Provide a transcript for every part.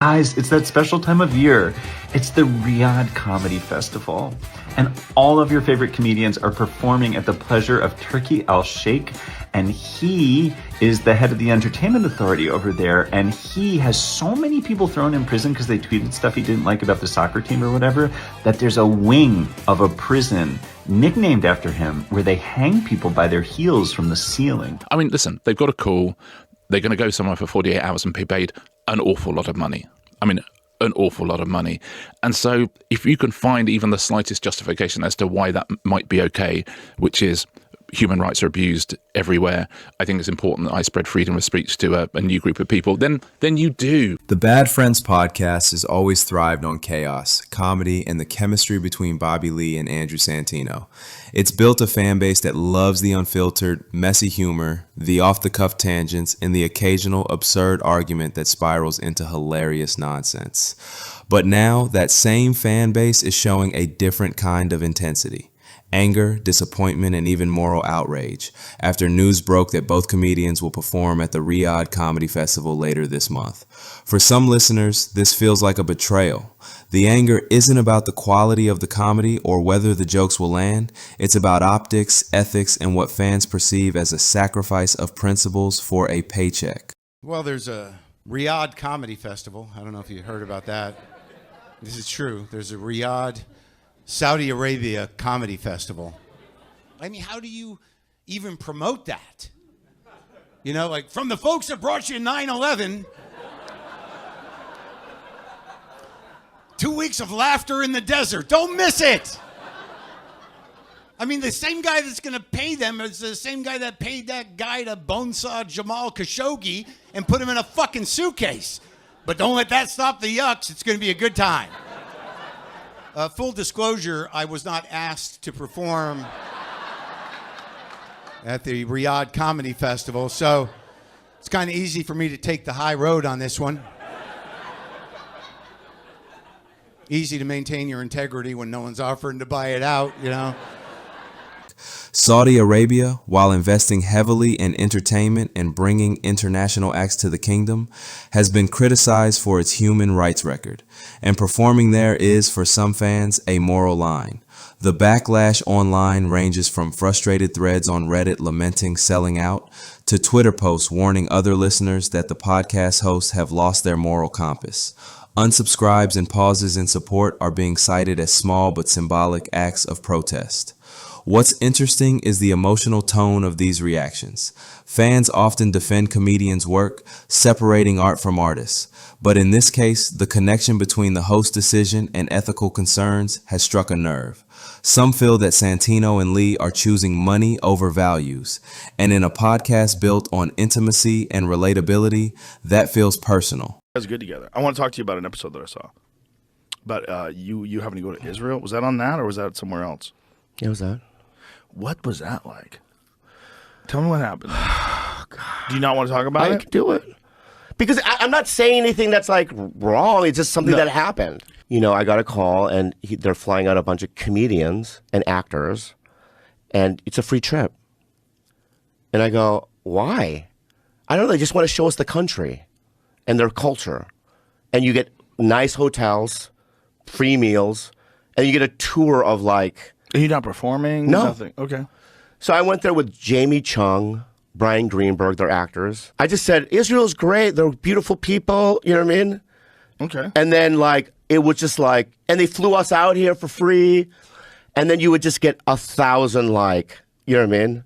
Guys, it's that special time of year. It's the Riyadh Comedy Festival. And all of your favorite comedians are performing at the pleasure of Turki Al-Sheikh. And he is the head of the entertainment authority over there. And he has so many people thrown in prison because they tweeted stuff he didn't like about the soccer team or whatever, that there's a wing of a prison nicknamed after him where they hang people by their heels from the ceiling. I mean, listen, they've got a call. They're going to go somewhere for 48 hours and be paid an awful lot of money. I mean, an awful lot of money. And so if you can find even the slightest justification as to why that might be okay, which is human rights are abused everywhere, I think it's important that I spread freedom of speech to a new group of people, then you do. The Bad Friends podcast has always thrived on chaos, comedy, and the chemistry between Bobby Lee and Andrew Santino. It's built a fan base that loves the unfiltered, messy humor, the off-the-cuff tangents, and the occasional absurd argument that spirals into hilarious nonsense. But now, that same fan base is showing a different kind of intensity. Anger, disappointment, and even moral outrage after news broke that both comedians will perform at the Riyadh Comedy Festival later this month. For some listeners, this feels like a betrayal. The anger isn't about the quality of the comedy or whether the jokes will land. It's about optics, ethics, and what fans perceive as a sacrifice of principles for a paycheck. Well, there's a Riyadh Comedy Festival. I don't know if you heard about that. This is true. There's a Riyadh Saudi Arabia Comedy Festival. I mean, how do you even promote that? You know, like, from the folks that brought you 9/11, 2 weeks of laughter in the desert. Don't miss it. I mean, the same guy that's going to pay them is the same guy that paid that guy to bonesaw Jamal Khashoggi and put him in a fucking suitcase. But don't let that stop the yucks. It's going to be a good time. Full disclosure, I was not asked to perform at the Riyadh Comedy Festival, so it's kind of easy for me to take the high road on this one. Easy to maintain your integrity when no one's offering to buy it out, you know. Saudi Arabia, while investing heavily in entertainment and bringing international acts to the kingdom, has been criticized for its human rights record, and performing there is, for some fans, a moral line. The backlash online ranges from frustrated threads on Reddit lamenting selling out, to Twitter posts warning other listeners that the podcast hosts have lost their moral compass. Unsubscribes and pauses in support are being cited as small but symbolic acts of protest. What's interesting is the emotional tone of these reactions. Fans often defend comedians' work, separating art from artists. But in this case, the connection between the host's decision and ethical concerns has struck a nerve. Some feel that Santino and Lee are choosing money over values. And in a podcast built on intimacy and relatability, that feels personal. That's good together. I want to talk to you about an episode that I saw. But you having to go to Israel. Was that on that or was that somewhere else? Yeah, it was that. What was that like? Tell me what happened. Do you not want to talk about I it? can do it. Because I'm not saying anything that's like wrong. It's just something that happened. You know, I got a call and they're flying out a bunch of comedians and actors and it's a free trip. And I go, why? I don't know. They just want to show us the country and their culture. And you get nice hotels, free meals, and you get a tour of like... Are you not performing? No. Nothing. Okay. So I went there with Jamie Chung, Brian Greenberg, they're actors. I just said, Israel's great. They're beautiful people. You know what I mean? Okay. And then like, it was just like, and they flew us out here for free. And then you would just get 1,000 like, you know what I mean?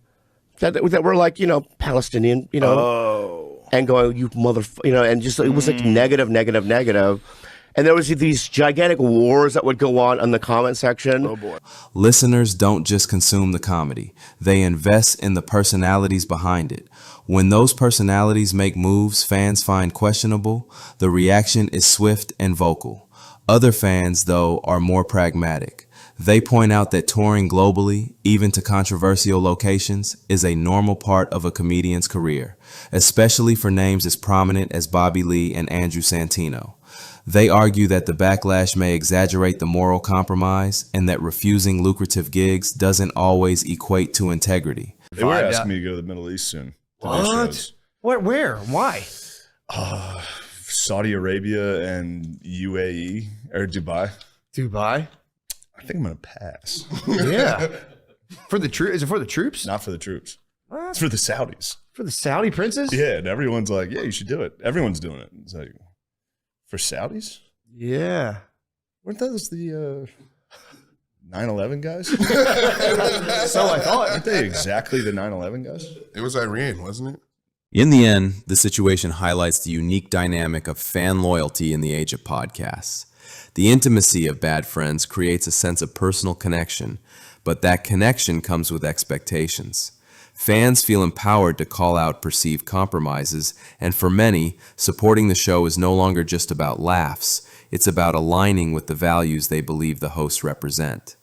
That were like, you know, Palestinian, you know. Oh. And going, you you know, and just, it was like negative. And there was these gigantic wars that would go on in the comment section. Oh boy. Listeners don't just consume the comedy. They invest in the personalities behind it. When those personalities make moves fans find questionable, the reaction is swift and vocal. Other fans, though, are more pragmatic. They point out that touring globally, even to controversial locations, is a normal part of a comedian's career, especially for names as prominent as Bobby Lee and Andrew Santino. They argue that the backlash may exaggerate the moral compromise and that refusing lucrative gigs doesn't always equate to integrity. They were asking me to go to the Middle East soon. What? Where? Why? Saudi Arabia and UAE or Dubai. Dubai? I think I'm gonna pass. Yeah. For the troops? Is it for the troops? Not for the troops. It's for the Saudis. For the Saudi princes? Yeah, and everyone's like, yeah, you should do it. Everyone's doing it. It's like, for Saudis? Yeah. Weren't those the 9/11 guys? So I thought. Aren't they exactly the 9/11 guys? It was Iran, wasn't it? In the end, the situation highlights the unique dynamic of fan loyalty in the age of podcasts. The intimacy of Bad Friends creates a sense of personal connection, but that connection comes with expectations. Fans feel empowered to call out perceived compromises, and for many, supporting the show is no longer just about laughs, it's about aligning with the values they believe the hosts represent.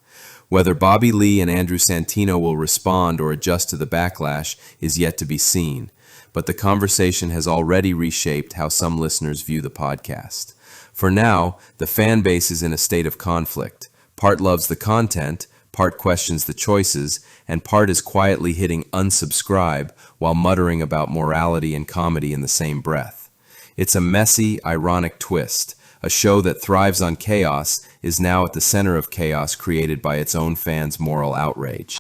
Whether Bobby Lee and Andrew Santino will respond or adjust to the backlash is yet to be seen, but the conversation has already reshaped how some listeners view the podcast. For now, the fan base is in a state of conflict. Part loves the content, part questions the choices, and part is quietly hitting unsubscribe while muttering about morality and comedy in the same breath. It's a messy, ironic twist. A show that thrives on chaos is now at the center of chaos created by its own fans' moral outrage.